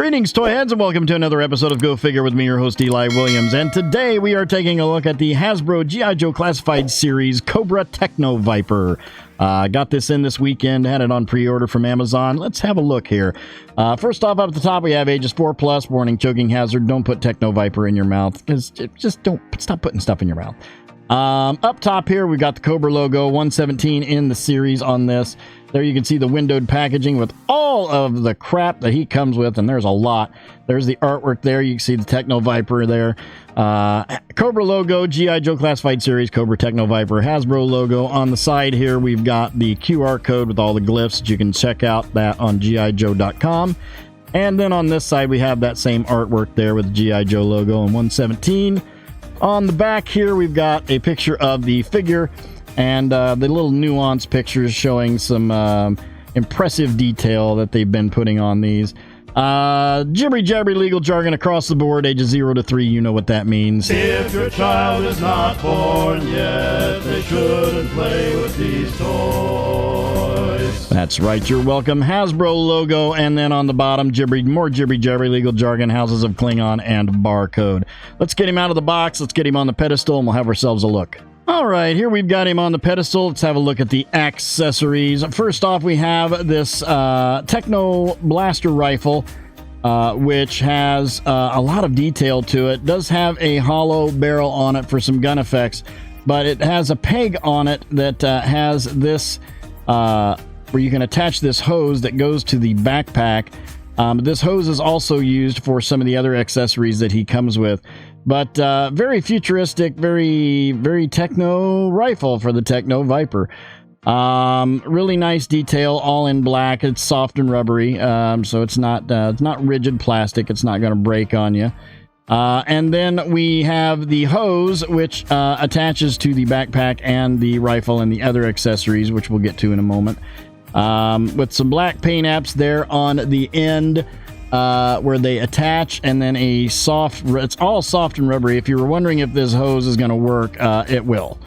Greetings, toy heads, and welcome to another episode of Go Figure with me, your host, Eli Williams. And today we are taking a look at the Hasbro G.I. Joe Classified Series Cobra Techno-Viper. Got this in this weekend, had it on pre-order from Amazon. Let's have a look here. First off, up at the top, we have ages 4+, warning, choking hazard. Don't put Techno-Viper in your mouth, because just don't, stop putting stuff in your mouth. Up top here, we've got the Cobra logo, 117 in the series on this. There you can see the windowed packaging with all of the crap that he comes with, and there's a lot. There's the artwork there. You can see the Techno-Viper there. Cobra logo, G.I. Joe Classified Series, Cobra Techno-Viper, Hasbro logo. On the side here, we've got the QR code with all the glyphs that you can check out that on gijoe.com. And then on this side, we have that same artwork there with the G.I. Joe logo and 117. On the back here, we've got a picture of the figure and the little nuanced pictures showing some impressive detail that they've been putting on these. Jibbery jabbery legal jargon across the board, ages 0 to 3, you know what that means. If your child is not born yet, they shouldn't play with these toys. That's right, you're welcome. Hasbro logo, and then on the bottom, more jibbery jabbery legal jargon, Houses of Klingon, and barcode. Let's get him out of the box, let's get him on the pedestal, and we'll have ourselves a look. All right, here we've got him on the pedestal. Let's have a look at the accessories. First off, we have this Techno Blaster rifle, which has a lot of detail to it. Does have a hollow barrel on it for some gun effects, but it has a peg on it that has this, where you can attach this hose that goes to the backpack. This hose is also used for some of the other accessories that he comes with. But very futuristic, very techno rifle for the Techno-Viper. Really nice detail, all in black. It's soft and rubbery, so it's not rigid plastic. It's not going to break on you. And then we have the hose, which attaches to the backpack and the rifle and the other accessories, which we'll get to in a moment. With some black paint apps there on the end. Where they attach, and then it's all soft and rubbery. If you were wondering if this hose is going to work, it will.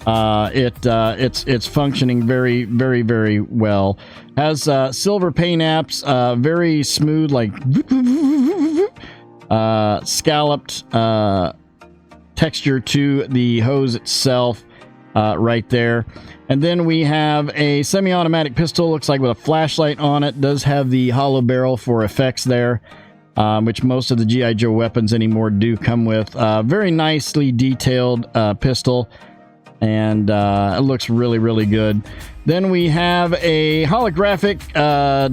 It's functioning very, very, very well. Has silver paint apps, very smooth, like scalloped texture to the hose itself, right there. And then we have a semi-automatic pistol, looks like with a flashlight on it. Does have the hollow barrel for effects there, which most of the G.I. Joe weapons anymore do come with. Very nicely detailed pistol, and it looks really, really good. Then we have a holographic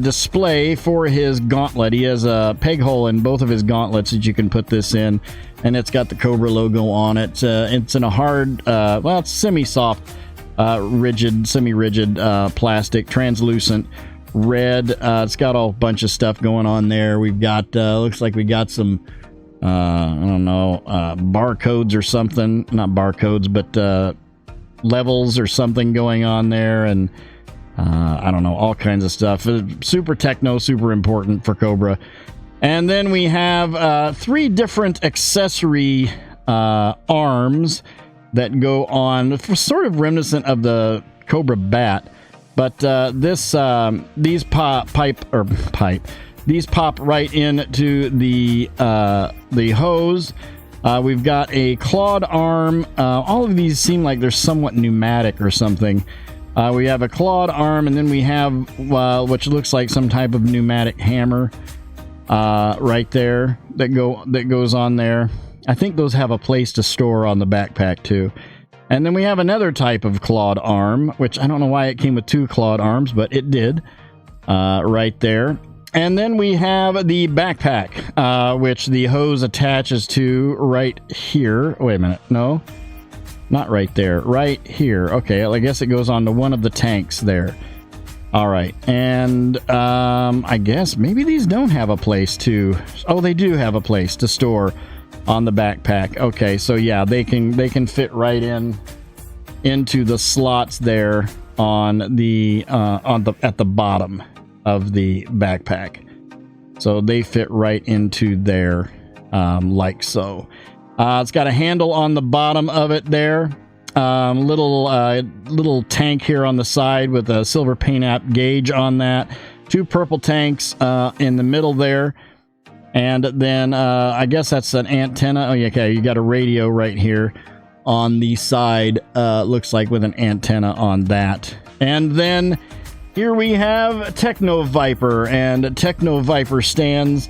display for his gauntlet. He has a peg hole in both of his gauntlets that you can put this in, and it's got the Cobra logo on it. It's in a hard, well, it's semi-soft, semi-rigid plastic, translucent red. It's got a bunch of stuff going on there. We've got, looks like we got some, I don't know, barcodes or something. Not barcodes, but levels or something going on there. And I don't know, all kinds of stuff. Super techno, super important for Cobra. And then we have 3 different accessory arms that go on, sort of reminiscent of the Cobra bat, but these pop right into the hose. We've got a clawed arm. All of these seem like they're somewhat pneumatic or something. We have a clawed arm, and then we have which looks like some type of pneumatic hammer right there that goes on there. I think those have a place to store on the backpack too. And then we have another type of clawed arm, which I don't know why it came with 2 clawed arms, but it did, right there. And then we have the backpack, which the hose attaches to right here. Wait a minute, no, not right there, right here. Okay, I guess it goes on to one of the tanks there. All right, and I guess maybe these don't have a place to, oh, they do have a place to store on the backpack. Okay, so yeah, they can fit right into the slots there on the at the bottom of the backpack. So they fit right into there, like so. It's got a handle on the bottom of it there. Little tank here on the side with a silver paint app gauge on that. 2 purple tanks in the middle there. And then I guess that's an antenna. Oh, yeah, okay, you got a radio right here on the side, looks like, with an antenna on that. And then here we have Techno-Viper, and Techno-Viper stands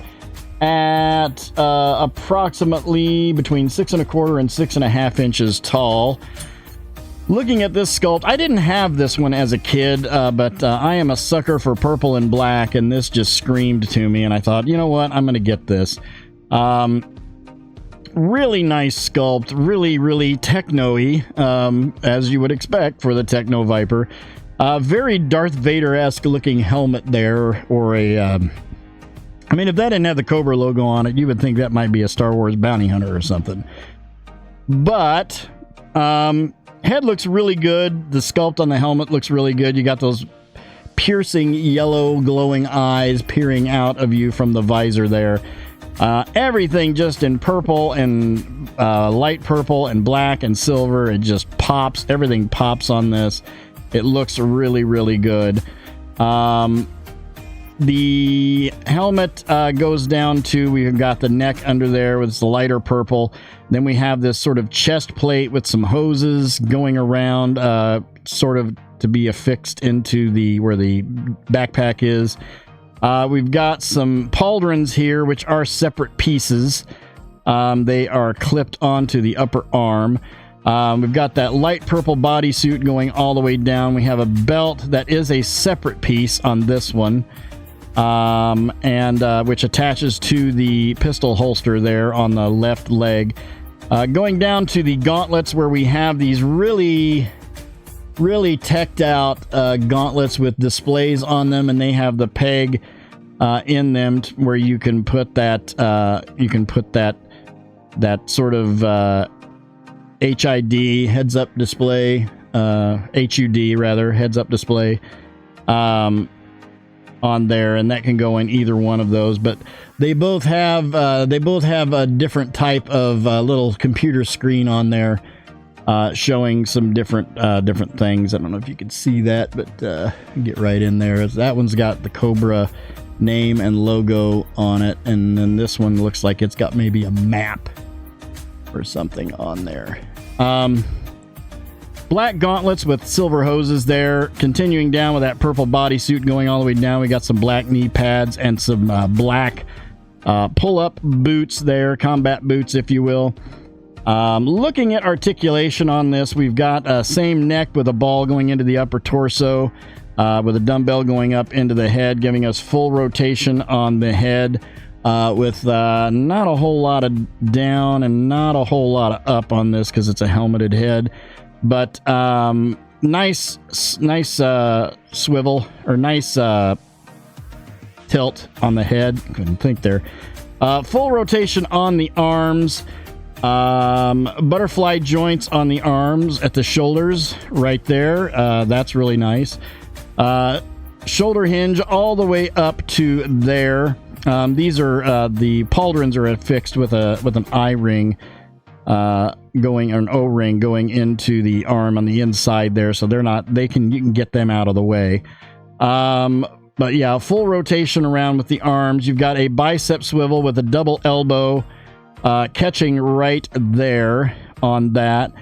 at approximately between 6¼ and 6½ inches tall. Looking at this sculpt, I didn't have this one as a kid, but I am a sucker for purple and black, and this just screamed to me, and I thought, you know what, I'm going to get this. Really nice sculpt, really techno-y, as you would expect for the Techno-Viper. Very Darth Vader-esque looking helmet there, or a... I mean, if that didn't have the Cobra logo on it, you would think that might be a Star Wars bounty hunter or something. But, head looks really good. The sculpt on the helmet looks really good. You got those piercing yellow glowing eyes peering out of you from the visor there. Everything just in purple and light purple and black and silver. It just pops. Everything pops on this. It looks really good. The helmet goes down to, we've got the neck under there with the lighter purple. Then we have this sort of chest plate with some hoses going around, sort of to be affixed into where the backpack is. We've got some pauldrons here, which are separate pieces. They are clipped onto the upper arm. We've got that light purple bodysuit going all the way down. We have a belt that is a separate piece on this one. Which attaches to the pistol holster there on the left leg. Going down to the gauntlets, where we have these really teched out gauntlets with displays on them, and they have the peg in them where you can put that sort of HID, heads up display, HUD rather, heads up display on there, and that can go in either one of those. But they both have a different type of little computer screen on there, showing some different things. I don't know if you can see that, but get right in there. That one's got the Cobra name and logo on it, and then this one looks like it's got maybe a map or something on there. Black gauntlets with silver hoses there. Continuing down with that purple bodysuit going all the way down, we got some black knee pads and some black pull-up boots there, combat boots, if you will. Looking at articulation on this, we've got same neck with a ball going into the upper torso, with a dumbbell going up into the head, giving us full rotation on the head, with not a whole lot of down and not a whole lot of up on this because it's a helmeted head. But nice swivel, or nice tilt on the head. Couldn't think there. Full rotation on the arms. Butterfly joints on the arms at the shoulders right there. That's really nice. Shoulder hinge all the way up to there. These are the pauldrons are affixed with an eye ring. Going, or an O-ring going into the arm on the inside there, so they're not, you can get them out of the way. But yeah, full rotation around with the arms. You've got a bicep swivel with a double elbow catching right there on that.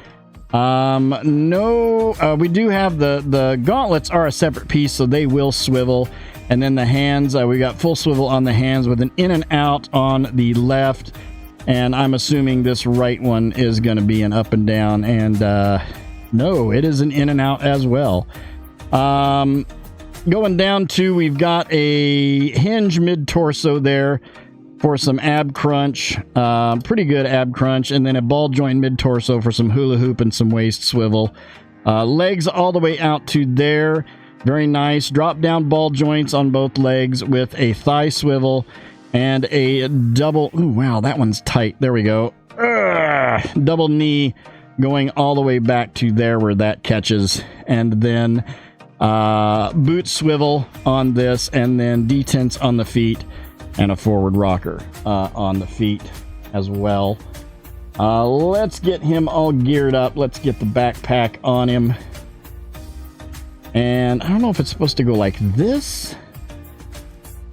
We do have the gauntlets are a separate piece, so they will swivel. And then the hands, we got full swivel on the hands with an in and out on the left. And I'm assuming this right one is going to be an up and down, and no, it is an in and out as well. Going down to, we've got a hinge mid-torso there for some ab crunch, pretty good ab crunch, and then a ball joint mid-torso for some hula hoop and some waist swivel. Legs all the way out to there, very nice. Drop down ball joints on both legs with a thigh swivel. And a double... Ooh, wow, that one's tight. There we go. Double knee going all the way back to there where that catches. And then boot swivel on this. And then detents on the feet. And a forward rocker on the feet as well. Let's get him all geared up. Let's get the backpack on him. And I don't know if it's supposed to go like this.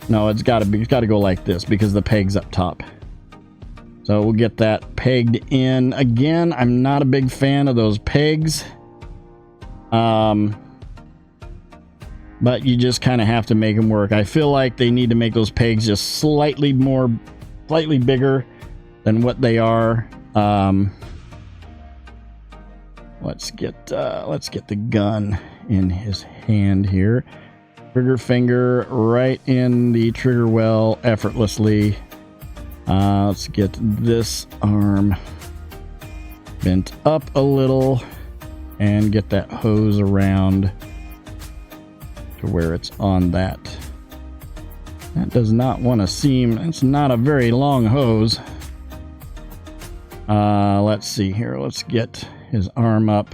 No, it's got to go like this because the peg's up top. So we'll get that pegged in. Again, I'm not a big fan of those pegs. But you just kind of have to make them work. I feel like they need to make those pegs just slightly bigger than what they are. Let's get the gun in his hand here. Trigger finger right in the trigger well effortlessly. Let's get this arm bent up a little and get that hose around to where it's on that. That does not want to seem, it's not a very long hose. Let's see here. Let's get his arm up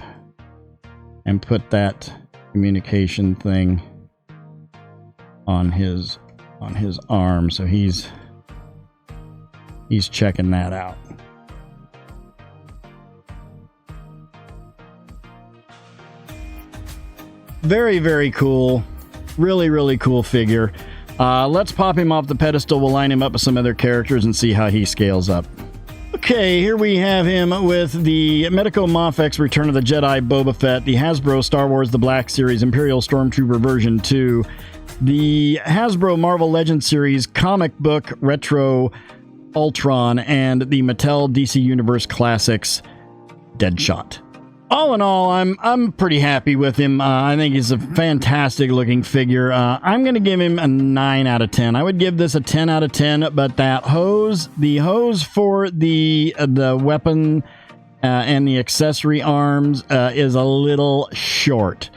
and put that communication thing on his arm, so he's checking that out. Very, very cool. Really, really cool figure. Let's pop him off the pedestal. We'll line him up with some other characters and see how he scales up. Okay, here we have him with the Medico Mafex Return of the Jedi Boba Fett, the Hasbro Star Wars The Black Series Imperial Stormtrooper version 2, the Hasbro Marvel Legends Series Comic Book Retro Ultron, and the Mattel DC Universe Classics Deadshot. All in all, I'm pretty happy with him. I think he's a fantastic looking figure. I'm going to give him a 9 out of 10. I would give this a 10 out of 10, but that hose, the hose for the weapon and the accessory arms is a little short.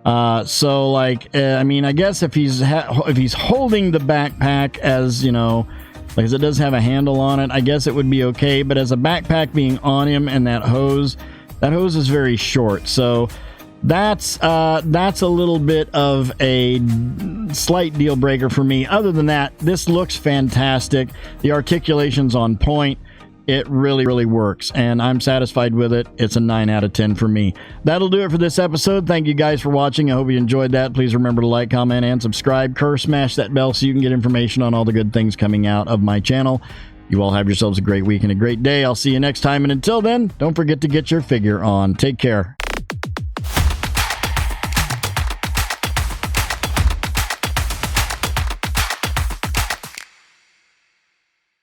So like, I mean, I guess if he's holding the backpack, as you know, because it does have a handle on it, I guess it would be okay. But as a backpack being on him and that hose is very short. So that's a little bit of a slight deal breaker for me. Other than that, this looks fantastic. The articulation's on point. It really, really works, and I'm satisfied with it. It's a 9 out of 10 for me. That'll do it for this episode. Thank you guys for watching. I hope you enjoyed that. Please remember to like, comment, and subscribe. Smash that bell so you can get information on all the good things coming out of my channel. You all have yourselves a great week and a great day. I'll see you next time, and until then, don't forget to get your figure on. Take care.